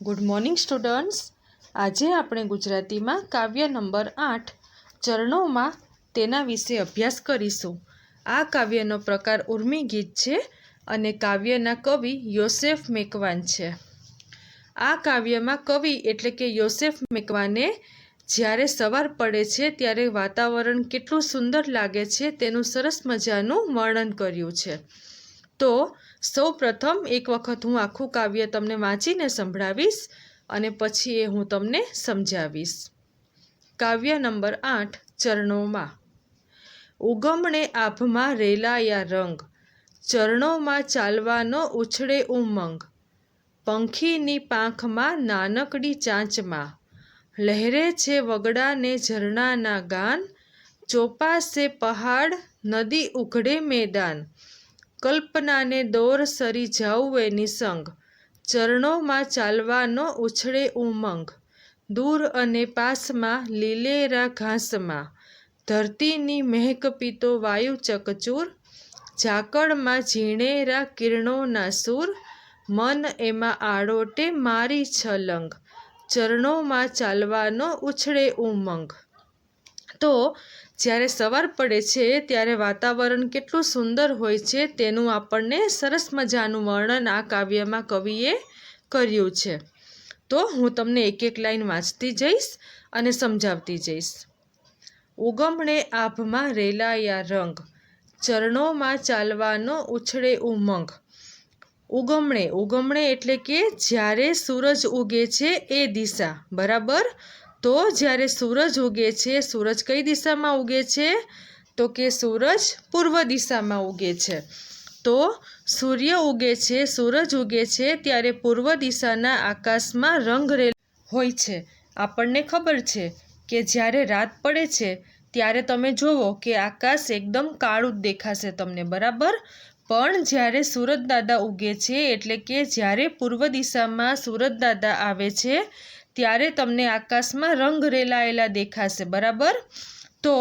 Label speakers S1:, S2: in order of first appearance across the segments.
S1: Good morning students. આજે આપણે ગુજરાતીમાં કાવ્ય નંબર 8 ચરણોમાં તેના વિશે અભ્યાસ કરીશું। આ કાવ્યનો પ્રકાર ઉર્મી ગીત છે અને કાવ્યના કવિ યોસેફ મેકવાન છે। આ કાવ્યમાં કવિ એટલે કે યોસેફ મેકવાને જ્યારે સવાર પડે છે ત્યારે વાતાવરણ કેટલું સુંદર લાગે છે તેનું સરસ મજાનું વર્ણન કર્યું છે। તો સૌ પ્રથમ એક વખત હું આખું કાવ્ય તમને વાંચીને સંભળાવીશ અને પછી એ હું તમને સમજાવીશ। કાવ્ય નંબર 8 ચરણોમાં। ઉગમણે આભમાં રેલાયા રંગ, ચરણોમાં ચાલવાનો ઉછળે ઉમંગ। પંખીની પાંખમાં નાનકડી ચાંચમાં, લહેરે છે વગડાને ઝરણાના ગાન। ચોપાસે પહાડ નદી ઉઘડે મેદાન, કલ્પનાને દોર સરી જાઉં એ નિસંગ। ચરણોમાં ચાલવાનો ઉછળે ઉમંગ, દૂર અને પાસમાં લીલેરા ઘાસમાં। ધરતીની મહેક પીતો વાયુ ચકચૂર, ઝાકળમાં ઝીણેરા કિરણોના સૂર। મન એમાં આડોટે મારી છલંગ, ચરણોમાં ચાલવાનો ઉછળે ઉમંગ। તો જ્યારે સવાર પડે છે ત્યારે વાતાવરણ કેટલું સુંદર હોય છે તેનું આપણને સરસ મજાનું વર્ણન આ કાવ્યમાં કવિએ કર્યું છે। તો હું તમને એક એક લાઈન વાંચતી જઈશ અને સમજાવતી જઈશ। ઉગમણે આભમાં રેલાયા રંગ, ચરણોમાં ચાલવાનો ઉછળે ઉમંગ। ઉગમણે એટલે કે જ્યારે સૂરજ ઉગે છે એ દિશા, બરાબર। તો જ્યારે સૂરજ ઉગે છે, સૂરજ કઈ દિશામાં ઉગે છે? તો કે સૂરજ પૂર્વ દિશામાં ઉગે છે। તો સૂર્ય ઉગે છે, સૂરજ ઉગે છે ત્યારે પૂર્વ દિશાના આકાશમાં રંગ હોય છે। આપણને ખબર છે કે જ્યારે રાત પડે છે ત્યારે તમે જુઓ કે આકાશ એકદમ કાળું જ દેખાશે તમને, બરાબર। પણ જ્યારે સૂરજ દાદા ઉગે છે એટલે કે જ્યારે પૂર્વ દિશામાં સૂરજ દાદા આવે છે ત્યારે તમને આકાશમાં રંગ રેલાયેલા દેખાશે, બરાબર। તો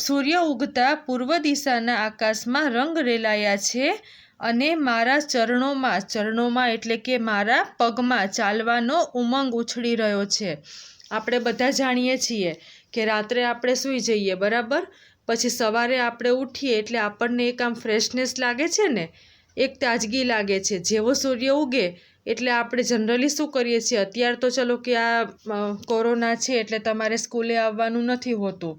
S1: સૂર્ય ઉગતા પૂર્વ દિશાના આકાશમાં રંગ રેલાયા છે અને મારા ચરણોમાં એટલે કે મારા પગમાં ચાલવાનો ઉમંગ ઉછળી રહ્યો છે। આપણે બધા જાણીએ છીએ કે રાત્રે આપણે સૂઈ જઈએ, બરાબર, પછી સવારે આપણે ઉઠીએ એટલે આપણને એક આમ ફ્રેશનેસ લાગે છે ને, એક તાજગી લાગે છે। જેવો સૂર્ય ઉગે એટલે આપણે જનરલી શું કરીએ છીએ, અત્યારે તો ચલો કે આ કોરોના છે એટલે તમારે સ્કૂલે આવવાનું નથી હોતું,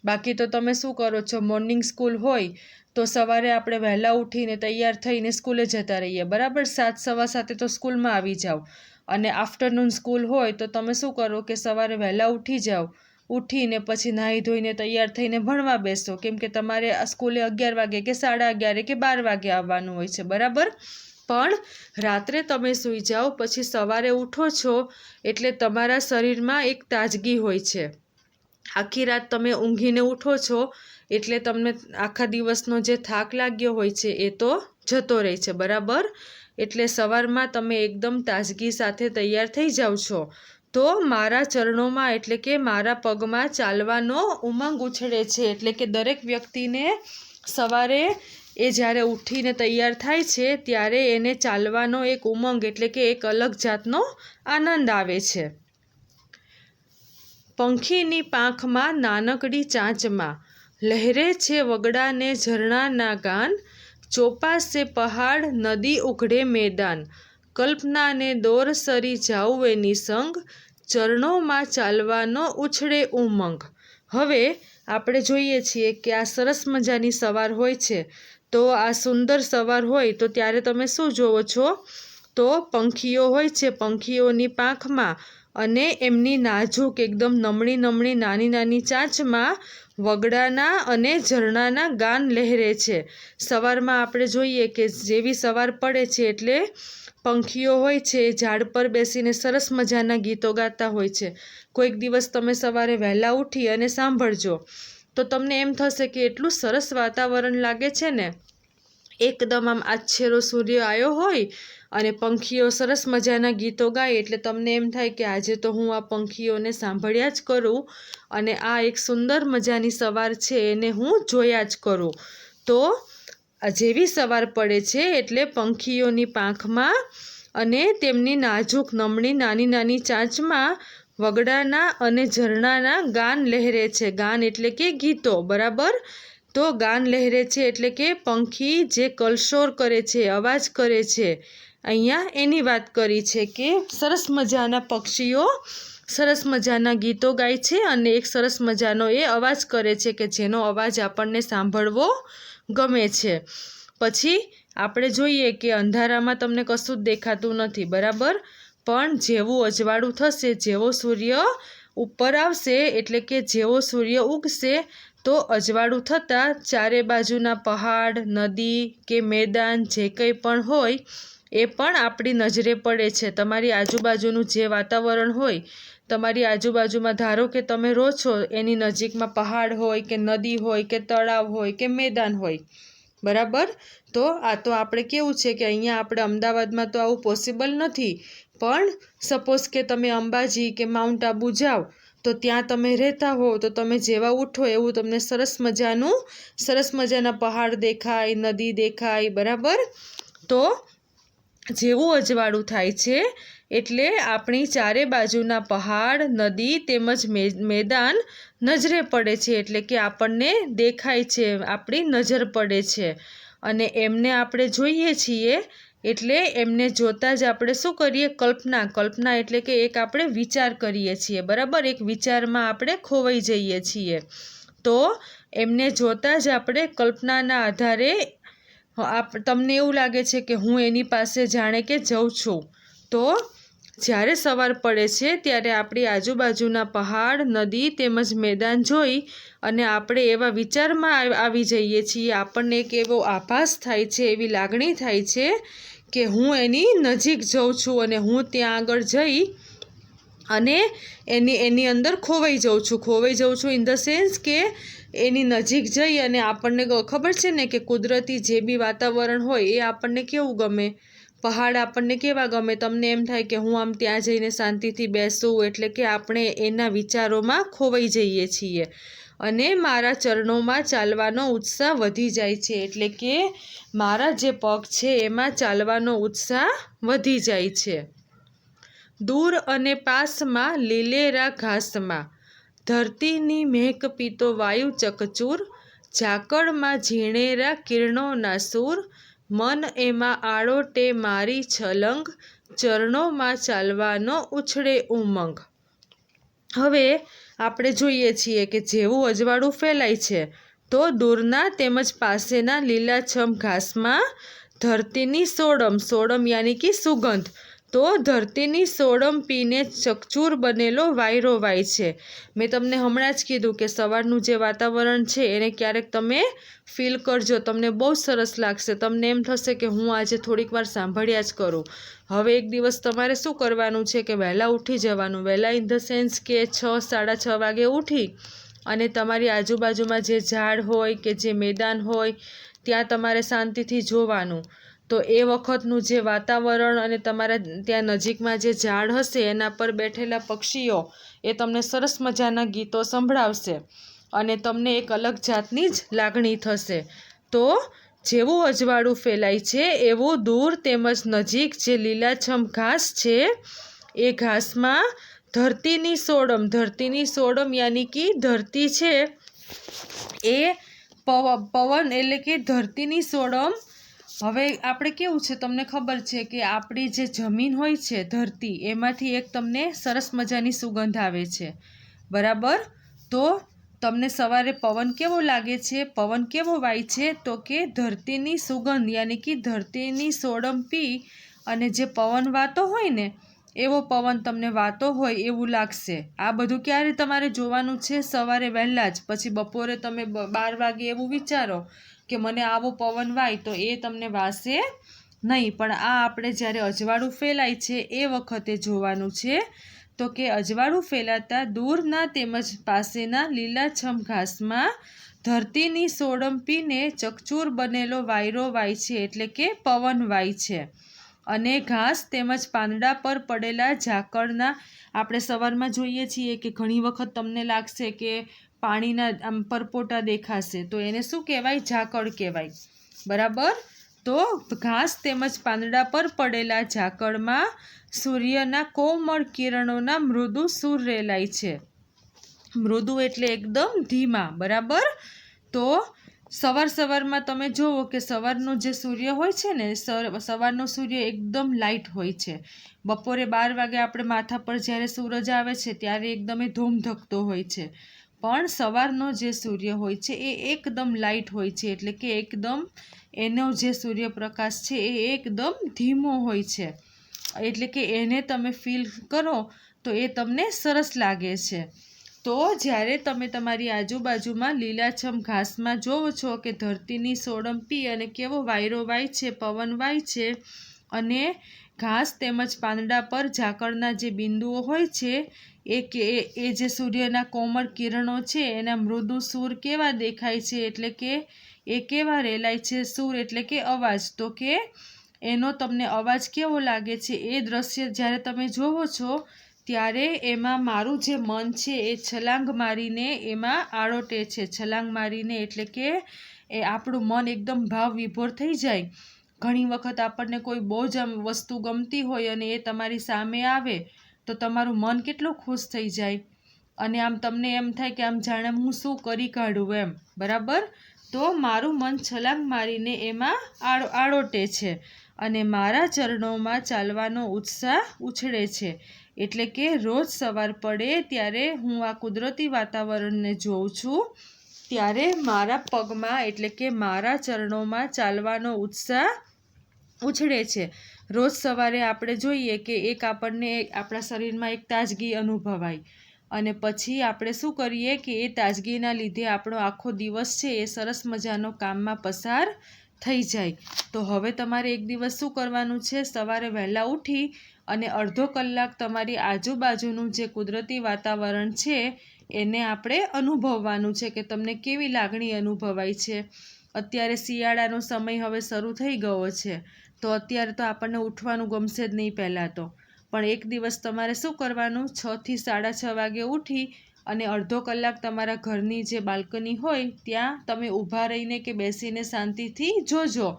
S1: બાકી તો તમે શું કરો છો, મોર્નિંગ સ્કૂલ હોય તો સવારે આપણે વહેલા ઉઠીને તૈયાર થઈને સ્કૂલે જતા રહીએ, બરાબર। 7 સવા 7 તો સ્કૂલમાં આવી જાઓ અને આફ્ટરનૂન સ્કૂલ હોય તો તમે શું કરો કે સવારે વહેલા ઉઠી જાઓ, ઉઠીને પછી નાહી ધોઈને તૈયાર થઈને ભણવા બેસો, કેમ કે તમારે આ સ્કૂલે 11 વાગે કે 11:30 કે 12 વાગે આવવાનું હોય છે, બરાબર। પણ રાત્રે તમે સૂઈ જાઓ પછી સવારે ઉઠો છો એટલે તમારા શરીરમાં એક તાજગી હોય છે। આખી રાત તમે ઊંઘીને ઉઠો છો એટલે તમને આખા દિવસનો જે થાક લાગ્યો હોય છે એ તો જતો રહે છે, બરાબર। એટલે સવારમાં તમે એકદમ તાજગી સાથે તૈયાર થઈ જાઓ છો। તો મારા ચરણોમાં એટલે કે મારા પગમાં ચાલવાનો ઉમંગ ઉછળે છે, એટલે કે દરેક વ્યક્તિને સવારે એ જ્યારે ઉઠીને તૈયાર થાય છે ત્યારે એને ચાલવાનો એક ઉમંગ એટલે કે એક અલગ જાતનો આનંદ આવે છે। પંખીની પાંખમાં નાનકડી ચાંચમાં, લહેરે છે વગડાને ઝરણાના ગાન। ચોપાસે પહાડ નદી ઉઘડે મેદાન, કલ્પનાને દોર સરી જાઉં એ નિસંગ। ચરણોમાં ચાલવાનો ઉછળે ઉમંગ। હવે આપણે જોઈએ છીએ કે આ સરસ મજાની સવાર હોય છે, તો આ સુંદર સવાર હોય તો ત્યારે તમે શું જોવો છો, તો પંખીઓ હોય છે, પંખીઓની પાંખમાં અને એમની નાજુક એકદમ નમણી નાની નાની ચાંચમાં વગડાના અને ઝરણાના ગાન લહેરે છે। સવારમાં આપણે જોઈએ કે જેવી સવાર પડે છે એટલે પંખીઓ હોય છે એ ઝાડ પર બેસીને સરસ મજાના ગીતો ગાતા હોય છે। કોઈક દિવસ તમે સવારે વહેલા ઉઠી અને સાંભળજો તો તમને એમ થશે કે એટલું સરસ વાતાવરણ લાગે છે ને, એકદમ આમ આછેરો સૂર્ય આવ્યો હોય અને પંખીઓ સરસ મજાના ગીતો ગાય એટલે તમને એમ થાય કે આજે તો હું આ પંખીઓને સાંભળ્યા જ કરું અને આ એક સુંદર મજાની સવાર છે એને હું જોયા જ કરું। તો જેવી સવાર પડે છે એટલે પંખીઓની પાંખમાં અને તેમની નાજુક નમણી નાની નાની ચાંચમાં વગડાના અને ઝરણાના ગાન લહેરે છે. ગાન એટલે કે ગીતો, બરાબર. તો ગાન લહેરે છે એટલે કે પંખી જે કલશોર કરે છે, અવાજ કરે છે. અહીંયા એની વાત કરી છે કે સરસ મજાના પક્ષીઓ સરસ મજાના ગીતો ગાય છે અને એક સરસ મજાનો એ અવાજ કરે છે કે જેનો અવાજ આપણને સાંભળવો ગમે છે. પછી આપણે જોઈએ કે અંધારામાં તમને કશું જ દેખાતું નથી, બરાબર. પણ જેવું અજવાળું થશે, જેવો સૂર્ય ઉપર આવશે એટલે કે જેવો સૂર્ય ઉગશે તો અજવાળું થતાં ચારે બાજુના પહાડ, નદી કે મેદાન જે કંઈ પણ હોય એ પણ આપણી નજરે પડે છે. તમારી આજુબાજુનું જે વાતાવરણ હોય, તમારી આજુબાજુમાં ધારો કે તમે રહો છો એની નજીકમાં પહાડ હોય કે નદી હોય કે તળાવ હોય કે મેદાન હોય, બરાબર. તો આ તો આપણે કેવું છે કે અહીંયા આપણે અમદાવાદમાં તો આવું પોસિબલ નથી, પણ સપોઝ કે તમે અંબાજી કે માઉન્ટ આબુ જાઓ તો ત્યાં તમે રહેતા હો તો તમે જેવા ઉઠો એવું તમને સરસ મજાના પહાડ દેખાય, નદી દેખાય, બરાબર. તો જેવું અજવાળું થાય છે એટલે આપણી ચારે બાજુના પહાડ, નદી તેમજ મેદાન નજરે પડે છે, એટલે કે આપણને દેખાય છે, આપણી નજર પડે છે. અને એમને આપણે જોઈએ છીએ એટલે એમને જોતાં જ આપણે શું કરીએ? કલ્પના એટલે કે એક આપણે વિચાર કરીએ છીએ, બરાબર. એક વિચારમાં આપણે ખોવાઈ જઈએ છીએ. તો એમને જોતાં જ આપણે કલ્પનાના આધારે તમને એવું લાગે છે કે હું એની પાસે જાણે કે જઉં છું. તો જ્યારે સવાર પડે છે ત્યારે આપણી આજુબાજુના પહાડ, નદી તેમજ મેદાન જોઈ અને આપણે એવા વિચારમાં આવી જઈએ છીએ, આપણને એક એવો આભાસ થાય છે, એવી લાગણી થાય છે કે હું એની નજીક જઉં છું અને હું ત્યાં આગળ જઈ અને એની અંદર ખોવાઈ જાઉં છું ઇન ધ સેન્સ કે એની નજીક જઈ અને આપણને ખબર છે ને કે કુદરતી જે બી વાતાવરણ હોય એ આપણને કેવું ગમે? પહાડ આપણને કેવા ગમે? તમને એમ થાય કે હું આમ ત્યાં જઈને શાંતિથી બેસું, એટલે કે આપણે એના વિચારોમાં ખોવાઈ જઈએ છીએ અને મારા ચરણોમાં ચાલવાનો ઉત્સાહ વધી જાય છે, એટલે કે મારા જે પગ છે એમાં ચાલવાનો ઉત્સાહ વધી જાય છે. દૂર અને પાસમાં લીલેરા ઘાસમાં ધરતીની મહેક પીતો વાયુ ચકચૂર, ઝાકળમાં ઝીણેરા કિરણોના સૂર, મન એમાં આળોટે મારી છલંગ, ચરણોમાં ચાલવાનો ઉછળે ઉમંગ. હવે આપણે જોઈએ છીએ કે જેવું અજવાળું ફેલાય છે તો દૂરના તેમજ પાસેના લીલાછમ ઘાસમાં ધરતીની સોડમ યાની કે સુગંધ, તો ધરતીની સોડમ પીને ચકચૂર બનેલો વાયરો વાય છે. મેં તમને હમણાં જ કીધું કે સવારનું જે વાતાવરણ છે એને ક્યારેક તમે ફીલ કરજો, તમને બહુ સરસ લાગશે. તમને એમ થશે કે હું આજે થોડીક વાર સાંભળ્યા જ કરું. હવે એક દિવસ તમારે શું કરવાનું છે કે વહેલા ઉઠી જવાનું, વહેલા ઇન ધ સેન્સ કે 6, 6:30 વાગે ઉઠી અને તમારી આજુબાજુમાં જે ઝાડ હોય કે જે મેદાન હોય ત્યાં તમારે શાંતિથી જોવાનું. તો એ વખતનું જે વાતાવરણ અને તમારા ત્યાં નજીકમાં જે ઝાડ હશે એના પર બેઠેલા પક્ષીઓ એ તમને સરસ મજાના ગીતો સંભળાવશે અને તમને એક અલગ જાતની જ લાગણી થશે. તો જેવું અજવાળું ફેલાય છે એવું દૂર તેમજ નજીક જે લીલાછમ ઘાસ છે એ ઘાસમાં ધરતીની સોડમ યાની કે ધરતી છે એ પવન એટલે કે ધરતીની સોડમ. હવે આપણે કેવું છે તમને ખબર છે કે આપણી જે જમીન હોય છે ધરતી, એમાંથી એક તમને સરસ મજાની સુગંધ આવે છે, બરાબર. તો તમને સવારે પવન કેવો લાગે છે? પવન કેવો વાય છે? તો કે ધરતીની સુગંધ યાની કે ધરતીની સોડમ પી અને જે પવન વાતો હોય ને એવો પવન તમને વાતો હોય એવું લાગશે. આ બધું ક્યારે તમારે જોવાનું છે? સવારે વહેલા જ. પછી બપોરે તમે 12 વાગે એવું વિચારો કે મને આવો પવન વાય તો એ તમને વાશે નહીં, પણ આ આપણે જ્યારે અજવાળું ફેલાય છે એ વખતે જોવાનું છે. તો કે અજવાળું ફેલાતા દૂરના તેમજ પાસેના લીલાછમ ઘાસમાં ધરતીની સોડમ પીને ચકચૂર બનેલો વાયરો વાય છે, એટલે કે પવન વાય છે. અને ઘાસ તેમજ પાંદડા પર પડેલા ઝાકળના આપણે સવારમાં જોઈએ છીએ કે ઘણી વખત તમને લાગશે કે પાણીના આમ પરપોટા દેખાશે, તો એને શું કહેવાય? ઝાકળ કહેવાય, બરાબર. તો ઘાસ તેમજ પાંદડા પર પડેલા ઝાકળમાં સૂર્યના કોમળ કિરણોના મૃદુ સૂર રેલાય છે. મૃદુ એટલે એકદમ ધીમા, બરાબર. તો સવારમાં તમે જુઓ કે સવારનો જે સૂર્ય હોય છે ને, સવારનો સૂર્ય એકદમ લાઇટ હોય છે. બપોરે 12 વાગે આપણે માથા પર જ્યારે સૂરજ આવે છે ત્યારે એકદમ એ ધોમધકતો હોય છે. પણ સવારનો જે સૂર્ય હોય છે એ એકદમ લાઇટ હોય છે, એટલે કે એકદમ એનો જે સૂર્યપ્રકાશ છે એ એકદમ ધીમો હોય છે. એટલે કે એને તમે ફીલ કરો તો એ તમને સરસ લાગે છે. તો જ્યારે તમે તમારી આજુબાજુમાં લીલાછમ ઘાસમાં જોવો છો કે ધરતીની સોળંપી અને કેવો વાયરો વાય છે, પવન વાય છે, અને ઘાસ તેમજ પાંદડા પર ઝાકળના જે બિંદુઓ હોય છે એ જે સૂર્યના કોમળ કિરણો છે એના મૃદુ સૂર કેવા દેખાય છે, એટલે કે એ કેવા રેલાય છે. સૂર એટલે કે અવાજ. તો કે એનો તમને અવાજ કેવો લાગે છે એ દ્રશ્ય જ્યારે તમે જોવો છો ત્યારે એમાં મારું જે મન છે એ છલાંગ મારીને એમાં આળોટે છે. છલાંગ મારીને એટલે કે એ આપણું મન એકદમ ભાવ વિભોર થઈ જાય. ઘણી વખત આપણને કોઈ બહુ જ વસ્તુ ગમતી હોય અને એ તમારી સામે આવે તો તમારું મન કેટલું ખુશ થઈ જાય, અને આમ તમને એમ થાય કે આમ જાણે હું શું કરી કાઢું એમ, બરાબર. તો મારું મન છલાંગ મારીને એમાં આળોટે છે અને મારા ચરણોમાં ચાલવાનો ઉત્સાહ ઉછળે છે. એટલે કે રોજ સવાર પડે ત્યારે હું આ કુદરતી વાતાવરણને જોઉં છું ત્યારે મારા પગમાં એટલે કે મારા ચરણોમાં ચાલવાનો ઉત્સાહ ઉછળે છે. રોજ સવારે આપણે જોઈએ કે એક આપણને આપણા શરીરમાં એક તાજગી અનુભવાય, અને પછી આપણે શું કરીએ કે એ તાજગીના લીધે આપણો આખો દિવસ છે એ સરસ મજાનો કામમાં પસાર થઈ જાય. તો હવે તમારે એક દિવસ શું કરવાનું છે, સવારે વહેલા ઉઠી અને અડધો કલાક તમારી આજુબાજુનું જે કુદરતી વાતાવરણ છે એને આપણે અનુભવવાનું છે કે તમને કેવી લાગણી અનુભવાય છે. અત્યારે શિયાળાનો સમય હવે શરૂ થઈ ગયો છે, તો અત્યારે તો આપણને ઉઠવાનું ગમશે જ નહીં પહેલાં તો. પણ એક દિવસ તમારે શું કરવાનું, 6 થી 6:30 વાગે ઉઠી અને અડધો કલાક તમારા ઘરની જે બાલ્કની હોય ત્યાં તમે ઊભા રહીને કે બેસીને શાંતિથી જોજો,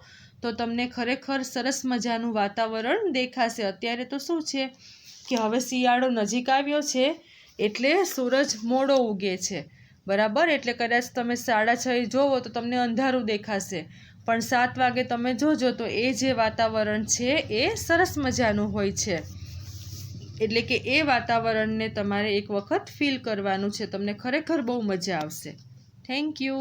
S1: તો તમને ખરેખર સરસ મજાનું વાતાવરણ દેખાશે. અત્યારે તો શું છે કે હવે શિયાળો નજીક આવ્યો છે એટલે સૂરજ મોડો ઉગે છે, બરાબર. એટલે કદાચ તમે 6:30 જોવો તો તમને અંધારું દેખાશે, પણ 7 વાગે તમે જોજો તો એ જે વાતાવરણ છે એ સરસ મજાનું હોય છે. એટલે કે એ વાતાવરણને તમારે એક વખત ફીલ કરવાનું છે, તમને ખરેખર બહુ મજા આવશે. Thank you.